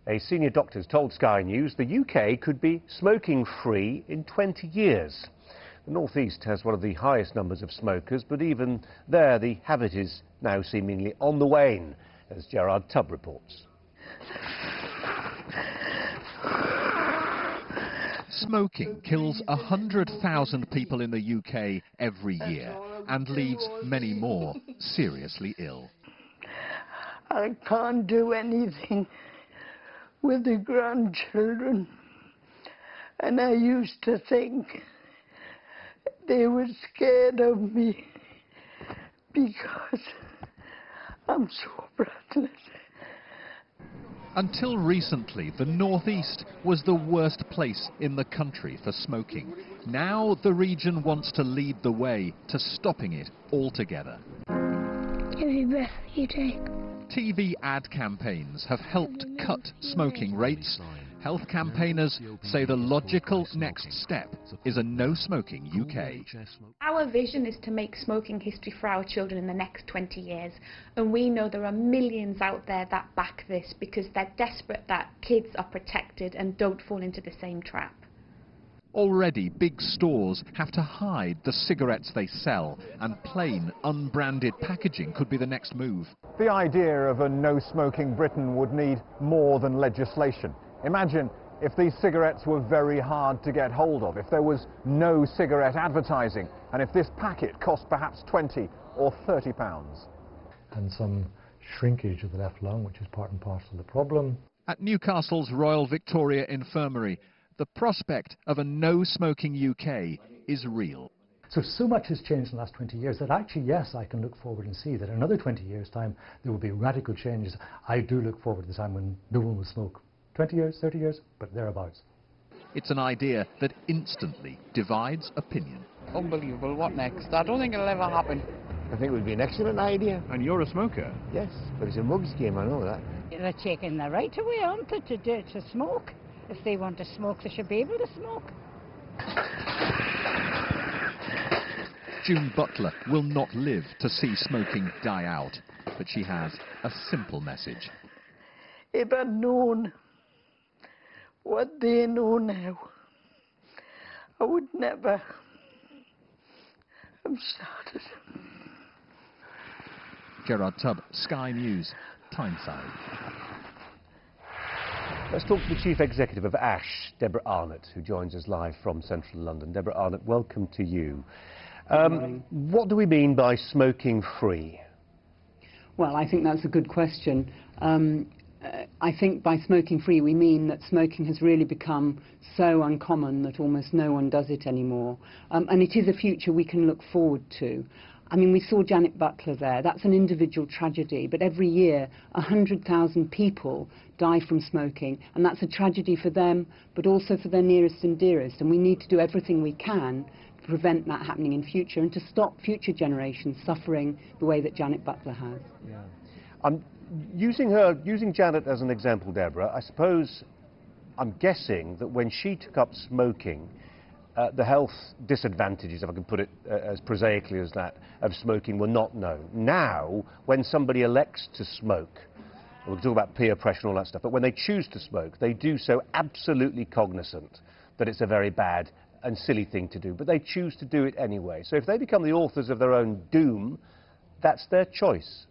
A senior doctor told Sky News the UK could be smoking-free in 20 years. The North East has one of the highest numbers of smokers, but even there the habit is now seemingly on the wane, as Gerard Tubb reports. Smoking kills 100,000 people in the UK every year and leaves many more seriously ill. I can't do anything with the grandchildren, and I used to think they were scared of me because I'm so breathless. Until recently, the North East was the worst place in the country for smoking. Now the region wants to lead the way to stopping it altogether. Every breath you take. TV ad campaigns have helped cut smoking rates. Health campaigners say the logical next step is a no-smoking UK. Our vision is to make smoking history for our children in the next 20 years, and we know there are millions out there that back this because they're desperate that kids are protected and don't fall into the same trap. Already, big stores have to hide the cigarettes they sell, and plain, unbranded packaging could be the next move. The idea of a no-smoking Britain would need more than legislation. Imagine if these cigarettes were very hard to get hold of, if there was no cigarette advertising, and if this packet cost perhaps 20 or 30 pounds. And some shrinkage of the left lung, which is part and parcel of the problem. At Newcastle's Royal Victoria Infirmary, the prospect of a no-smoking UK is real. So much has changed in the last 20 years that actually, yes, I can look forward and see that in another 20 years' time there will be radical changes. I do look forward to the time when no one will smoke. 20 years, 30 years, but thereabouts. It's an idea that instantly divides opinion. Unbelievable. What next? I don't think it'll ever happen. I think it would be an excellent idea. And you're a smoker? Yes, but it's a mug's game, I know that. They're taking the right away, aren't they, to smoke? If they want to smoke, they should be able to smoke. June Butler will not live to see smoking die out, but she has a simple message. If I'd known what they know now, I would never have started. Gerard Tubb, Sky News, Tyneside. Let's talk to the Chief Executive of ASH, Deborah Arnott, who joins us live from central London. Deborah Arnott, welcome to you. What do we mean by smoking free? Well, I think that's a good question. I think by smoking free we mean that smoking has really become so uncommon that almost no one does it anymore. And it is a future we can look forward to. I mean, we saw Janet Butler there. That's an individual tragedy, but every year 100,000 people die from smoking, and that's a tragedy for them, but also for their nearest and dearest. And we need to do everything we can to prevent that happening in future and to stop future generations suffering the way that Janet Butler has. Yeah. Using Janet as an example, Deborah, I suppose, I'm guessing that when she took up smoking, the health disadvantages, if I can put it as prosaically as that, of smoking were not known. Now, when somebody elects to smoke, we'll talk about peer pressure and all that stuff, but when they choose to smoke, they do so absolutely cognizant that it's a very bad and silly thing to do, but they choose to do it anyway. So if they become the authors of their own doom, that's their choice.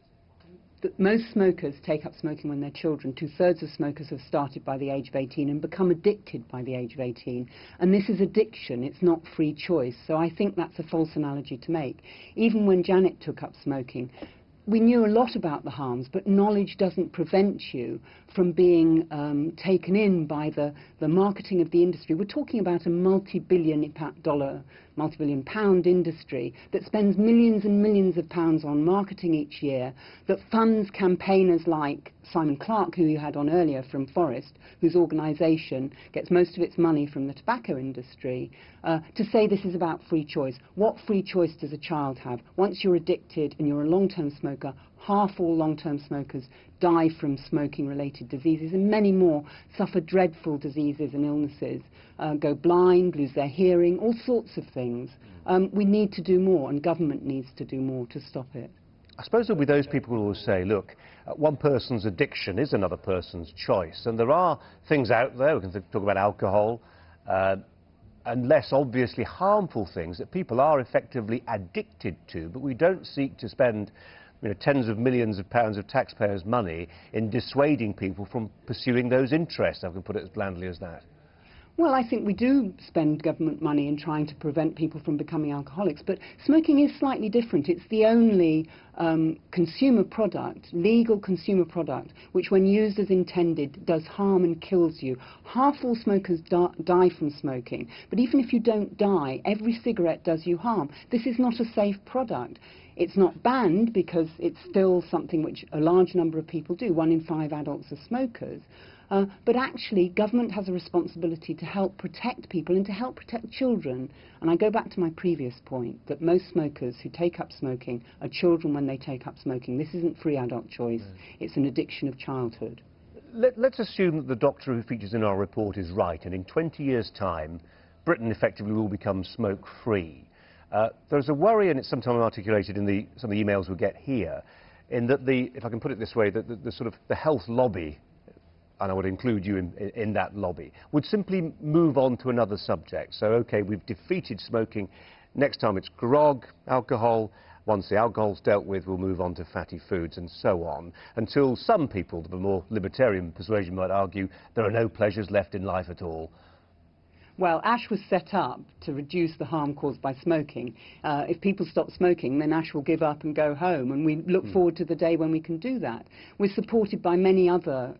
Most smokers take up smoking when they're children. 2/3 of smokers have started by the age of 18 and become addicted by the age of 18. And this is addiction, it's not free choice. So I think that's a false analogy to make. Even when Janet took up smoking, we knew a lot about the harms, but knowledge doesn't prevent you from being taken in by the marketing of the industry. We're talking about a multi-billion pound industry that spends millions and millions of pounds on marketing each year, that funds campaigners like Simon Clarke, who you had on earlier from Forest, whose organisation gets most of its money from the tobacco industry, to say this is about free choice. What free choice does a child have? Once you're addicted and you're a long-term smoker, half all long-term smokers die from smoking-related diseases, and many more suffer dreadful diseases and illnesses, go blind, lose their hearing, all sorts of things. We need to do more, and government needs to do more to stop it. I suppose there'll be those people who will say, look, one person's addiction is another person's choice. And there are things out there, we can talk about alcohol, and less obviously harmful things that people are effectively addicted to, but we don't seek to spend tens of millions of pounds of taxpayers' money in dissuading people from pursuing those interests. I can put it as blandly as that. Well, I think we do spend government money in trying to prevent people from becoming alcoholics, but smoking is slightly different. It's the only consumer product, legal consumer product, which when used as intended does harm and kills you. Half all smokers die from smoking, but even if you don't die, every cigarette does you harm. This is not a safe product. It's not banned because it's still something which a large number of people do. 1 in 5 adults are smokers. But actually, government has a responsibility to help protect people and to help protect children. And I go back to my previous point, that most smokers who take up smoking are children when they take up smoking. This isn't free adult choice. It's an addiction of childhood. Let's assume that the doctor who features in our report is right, and in 20 years' time, Britain effectively will become smoke-free. There's a worry, and it's sometimes articulated in some of the emails we get here, in that if I can put it this way, that the sort of the health lobby, and I would include you in that lobby, would simply move on to another subject. So, OK, we've defeated smoking. Next time it's grog, alcohol. Once the alcohol's dealt with, we'll move on to fatty foods and so on, until some people of a more libertarian persuasion might argue there are no pleasures left in life at all. Well, ASH was set up to reduce the harm caused by smoking. If people stop smoking, then ASH will give up and go home, and we look forward to the day when we can do that. We're supported by many other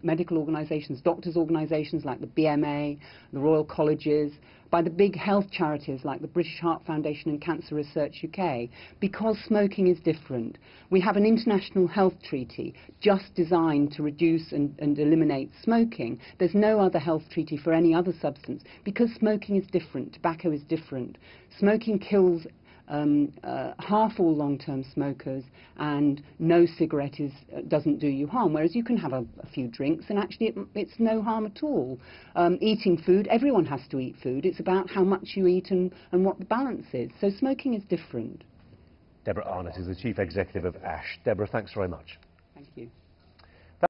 medical organisations, doctors' organisations like the BMA, the Royal Colleges, by the big health charities like the British Heart Foundation and Cancer Research UK, because smoking is different. We have an international health treaty just designed to reduce and eliminate smoking. There's no other health treaty for any other substance, because smoking is different, tobacco is different. Smoking kills half all long-term smokers, and no cigarette doesn't do you harm, whereas you can have a few drinks and actually it's no harm at all. Eating food, everyone has to eat food. It's about how much you eat and what the balance is. So smoking is different. Deborah Arnott is the Chief Executive of ASH. Deborah, thanks very much. Thank you.